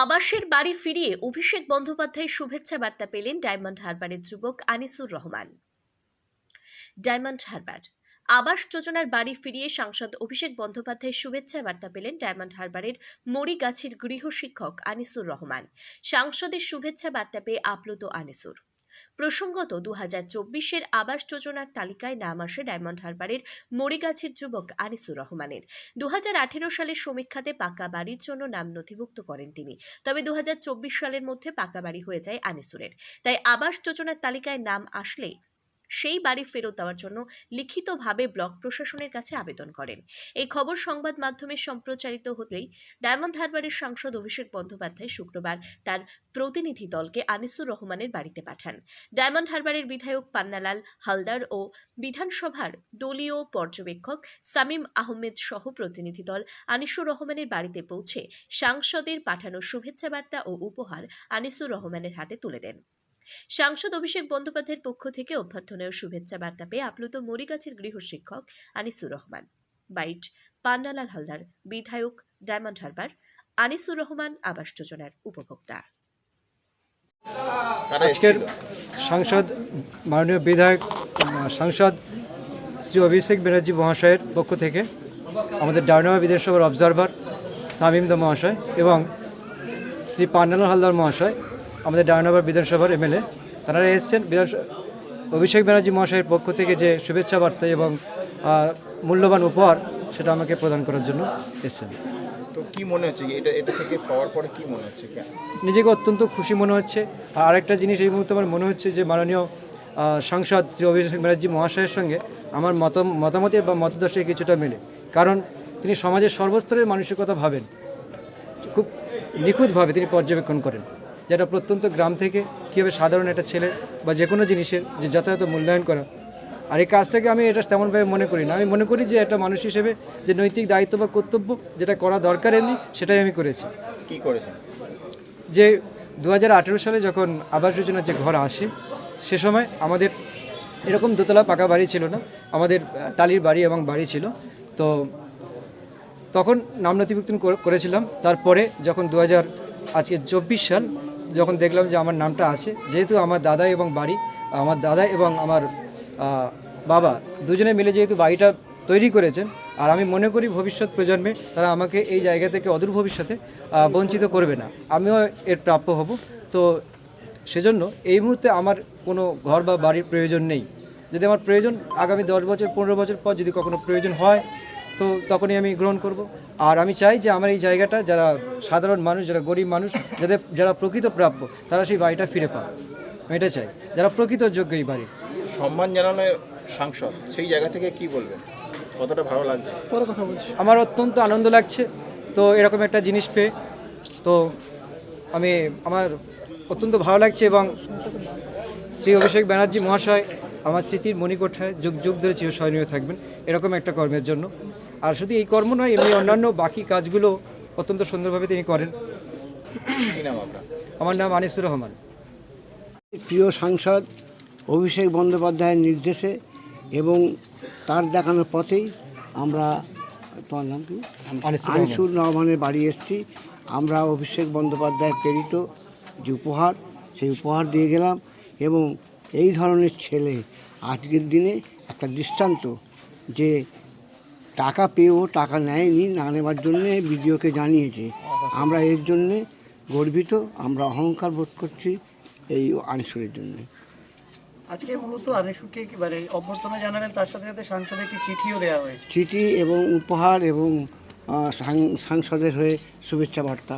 আবাসের বাড়ি ফিরিয়ে অভিষেক বন্দ্যোপাধ্যায়ের শুভেচ্ছা বার্তা পেলেন ডায়মন্ড হারবারের যুবক আনিসুর রহমান। ডায়মন্ড হারবার আবাস যোজনার বাড়ি ফিরিয়ে সাংসদ অভিষেক বন্দ্যোপাধ্যায়ের শুভেচ্ছা বার্তা পেলেন ডায়মন্ড হারবারের মরিগাছির গৃহশিক্ষক আনিসুর রহমান। সাংসদের শুভেচ্ছা বার্তা পেয়ে আপ্লুত আনিসুর। প্রসঙ্গত 2024-এর আবাস যোজনার তালিকায় নাম আসে ডায়মন্ড হারবারের মরিগাছির যুবক আনিসুর রহমানের। 2018 সালের সমীক্ষাতে পাকা বাড়ির জন্য নাম নথিভুক্ত করেন তিনি। তবে 2024 সালের মধ্যে পাকা বাড়ি হয়ে যায় আনিসুরের। তাই আবাস যোজনার তালিকায় নাম আসলে সেই বাড়ি ফেরত দেওয়ার জন্য লিখিতভাবে ব্লক প্রশাসনের কাছে আবেদন করেন। এই খবর সংবাদ মাধ্যমে সম্প্রচারিত হতেই ডায়মন্ড হারবারের সাংসদ অভিষেক বন্দ্যোপাধ্যায় শুক্রবার তার প্রতিনিধি দলকে আনিসুর রহমানের বাড়িতে পাঠান। ডায়মন্ড হারবারের বিধায়ক পান্নালাল হালদার ও বিধানসভার দলীয় পর্যবেক্ষক সামিম আহমেদ সহ প্রতিনিধি দল আনিসুর রহমানের বাড়িতে পৌঁছে সাংসদের পাঠানো শুভেচ্ছা বার্তা ও উপহার আনিসুর রহমানের হাতে তুলে দেন। সাংসদ অভিষেক বন্দ্যোপাধ্যায়ের পক্ষ থেকে অভ্যর্থনা ও শুভেচ্ছা বার্তা পেয়ে আপ্লুত মরিগাছির গৃহশিক্ষক আনিসুর রহমান। বাইট পান্নালাল হালদার, বিধায়ক, ডায়মন্ড হারবার। আনিসুর রহমান আবাস যোজনার উপভোক্তা। আজকের সাংসদ মাননীয় বিধায়ক সাংসদ শ্রী অভিষেক ব্যানার্জি মহাশয়ের পক্ষ থেকে আমাদের ডায়মন্ড বিধানসভার অবজারভার সামিম দা মহাশয় এবং শ্রী পান্নালাল হালদার মহাশয় আমাদের ডায়মন্ড বিধানসভার এমএলএ, তারা এসেছেন অভিষেক ব্যানার্জি মহাশয়ের পক্ষ থেকে যে শুভেচ্ছা বার্তা এবং মূল্যবান উপহার সেটা আমাকে প্রদান করার জন্য এসেছেন। তো কি মনে হচ্ছে এটা থেকে পাওয়ার পরে কি মনে হচ্ছে? নিজেকে অত্যন্ত খুশি মনে হচ্ছে। আর আরেকটা জিনিস এই মুহূর্তে আমার মনে হচ্ছে যে মাননীয় সাংসদ শ্রী অভিষেক ব্যানার্জি মহাশয়ের সঙ্গে আমার মতামতের বা মতাদর্শে কিছুটা মেলে, কারণ তিনি সমাজের সর্বস্তরের মানুষের কথা ভাবেন, খুব নিখুঁতভাবে তিনি পর্যবেক্ষণ করেন, যেটা প্রত্যন্ত গ্রাম থেকে কীভাবে সাধারণ একটা ছেলে বা যে কোনো জিনিসের যে যথাযথ মূল্যায়ন করা। আর এই কাজটাকে আমি এটা তেমনভাবে মনে করি না। আমি মনে করি যে একটা মানুষ হিসেবে যে নৈতিক দায়িত্ব বা কর্তব্য যেটা করা দরকার এমনি, সেটাই আমি করেছি। কি করেছেন? যে 2018 সালে যখন আবাস যোজনার যে ঘর আসে, সে সময় আমাদের এরকম দোতলা পাকা বাড়ি ছিল না, আমাদের টালির বাড়ি এবং বাড়ি ছিল। তো তখন নাম নথিভুক্ত করেছিলাম। তারপরে যখন 2024 সাল যখন দেখলাম যে আমার নামটা আছে, যেহেতু আমার দাদা এবং বাড়ি, আমার দাদা এবং আমার বাবা দুজনে মিলে যেহেতু বাড়িটা তৈরি করেছেন, আর আমি মনে করি ভবিষ্যৎ প্রজন্মে তারা আমাকে এই জায়গা থেকে অদূর ভবিষ্যতে বঞ্চিত করবে না, আমিও এর প্রাপ্য হব। তো সেজন্য এই মুহূর্তে আমার কোনো ঘর বা বাড়ির প্রয়োজন নেই। যদি আমার প্রয়োজন আগামী 10 বছর 15 বছর পর যদি কখনো প্রয়োজন হয়, তো তখনই আমি গ্রহণ করব। আর আমি চাই যে আমার এই জায়গাটা যারা সাধারণ মানুষ, যারা গরিব মানুষ, যারা প্রকৃত প্রাপ্য, তারা সেই বাড়িটা ফিরে পায়। আমি এটা চাই, যারা প্রকৃত যোগ্য এই বাড়ি। সম্মান জানানো সাংসদ, সেই জায়গা থেকে কি বলবেন? কতটা ভালো লাগছে? আমার অত্যন্ত আনন্দ লাগছে। তো এরকম একটা জিনিস পেয়ে তো আমার অত্যন্ত ভালো লাগছে। এবং শ্রী অভিষেক ব্যানার্জি মহাশয় আমার স্মৃতির মণিকোঠায় যুগ যুগ ধরে চিরস্মরণীয় থাকবেন এরকম একটা কর্মের জন্য। আর শুধু এই কর্ম নয়, এমনি অন্যান্য বাকি কাজগুলো অত্যন্ত সুন্দরভাবে তিনি করেন। কি নাম আপনার? আমার নাম আনিসুর রহমান। প্রিয় সাংসদ অভিষেক বন্দ্যোপাধ্যায়ের নির্দেশে এবং তার দেখানোর পথেই আমরা, তোমার নাম কি? আনিসুর রহমানের বাড়ি এসেছি। আমরা অভিষেক বন্দ্যোপাধ্যায়ের প্রেরিত যে উপহার, সেই উপহার দিয়ে গেলাম। এবং এই ধরনের ছেলে আজকের দিনে একটা দৃষ্টান্ত, যে টাকা পেয়েও টাকা নেয়নি, না নেওয়ার জন্যে বিডিওকে জানিয়েছে। আমরা এর জন্যে গর্বিত, আমরা অহংকার বোধ করছি এই আনিসুরের জন্য। আজকে মূলত আনিসুরকে একেবারে অভ্যর্থনা জানালেন, তার সাথে সাথে সাংসদের একটি চিঠিও দেওয়া হয়েছে। চিঠি এবং উপহার এবং সাংসদের হয়ে শুভেচ্ছা বার্তা।